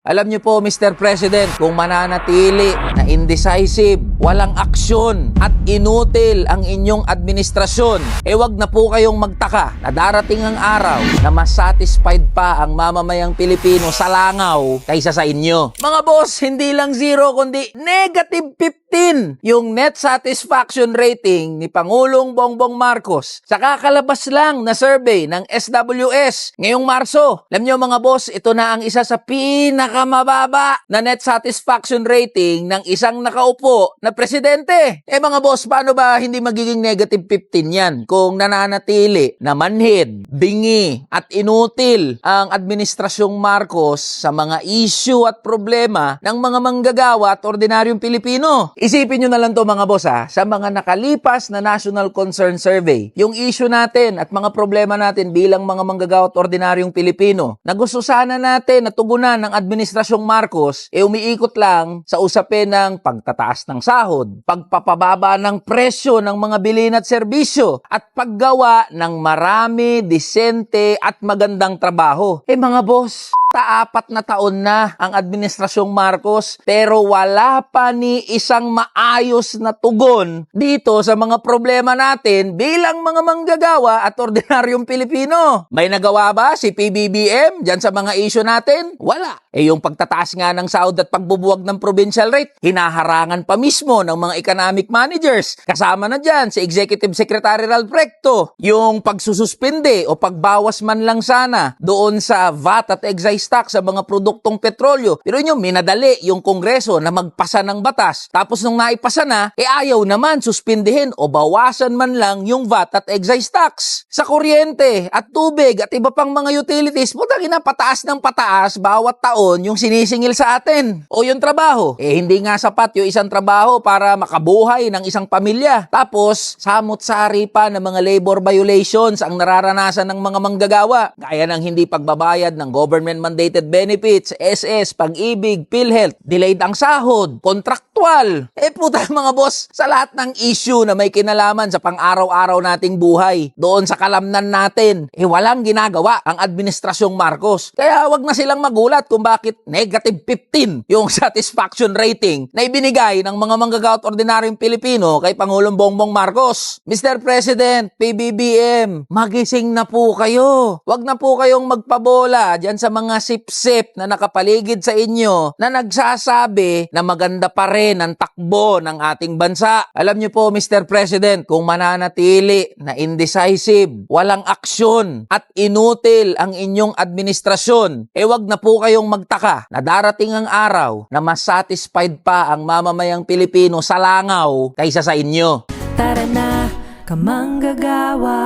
Alam niyo po, Mr. President, kung mananatili na indecisive, walang aksyon at inutil ang inyong administrasyon, wag na po kayong magtaka na darating ang araw na mas satisfied pa ang mamamayang Pilipino sa langaw kaysa sa inyo. Mga boss, hindi lang zero kundi negative 15 yung net satisfaction rating ni Pangulong Bongbong Marcos sa kakalabas lang na survey ng SWS ngayong Marso. Alam niyo mga boss, ito na ang isa sa pinakamababa na net satisfaction rating ng isang nakaupo na presidente. Mga boss, paano ba hindi magiging negative 15 yan kung nananatili na manhid, bingi at inutil ang administrasyong Marcos sa mga issue at problema ng mga manggagawa at ordinaryong Pilipino? Isipin nyo na lang to mga boss sa mga nakalipas na National Concern Survey, yung issue natin at mga problema natin bilang mga manggagawa at ordinaryong Pilipino na gusto sana natin na tugunan ng Administrasyong Marcos, umiikot lang sa usapin ng pagtataas ng sahod, pagpapababa ng presyo ng mga bilhin at serbisyo, at paggawa ng marami, disente at magandang trabaho. Mga boss, 4 na taon na ang Administrasyong Marcos pero wala pa ni isang maayos na tugon dito sa mga problema natin bilang mga manggagawa at ordinaryong Pilipino. May nagawa ba si PBBM dyan sa mga issue natin? Wala. Yung pagtataas nga ng sahod at pagbubuwag ng provincial rate, hinaharangan pa mismo ng mga economic managers. Kasama na dyan si Executive Secretary Ralph Recto. Yung pagsususpinde o pagbawas man lang sana doon sa VAT at excise tax sa mga produktong petrolyo. Pero yun, minadali yung Kongreso na magpasa ng batas. Tapos nung naipasa na, ayaw naman suspindihin o bawasan man lang yung VAT at excise tax. Sa kuryente at tubig at iba pang mga utilities, putang ina, pataas ng pataas bawat taon yung sinisingil sa atin. O yung trabaho. Hindi nga sapat yung isang trabaho para makabuhay ng isang pamilya. Tapos, samot-sari pa ng mga labor violations ang nararanasan ng mga manggagawa. Gaya ng hindi pagbabayad ng government-mandated benefits, SS, Pag-ibig, PhilHealth, delayed ang sahod, kontraktual. Puta mga boss, sa lahat ng issue na may kinalaman sa pang-araw-araw nating buhay, doon sa kalamnan natin, walang ginagawa ang Administrasyong Marcos. Kaya wag na silang magulat kung bakit negative 15 yung satisfaction rating na ibinigay ng mga manggagawa at ordinaryong Pilipino kay Pangulong Bongbong Marcos. Mr. President, PBBM, magising na po kayo. Wag na po kayong magpabola dyan sa mga sip-sip na nakapaligid sa inyo na nagsasabi na maganda pa rin ang takbo ng ating bansa. Alam niyo po, Mr. President, kung mananatili na indecisive, walang aksyon at inutil ang inyong administrasyon, wag na po kayong magtaka na darating ang araw na mas satisfied pa ang mamamayang Pilipino sa langaw kaysa sa inyo. Tara na, kamanggagawa.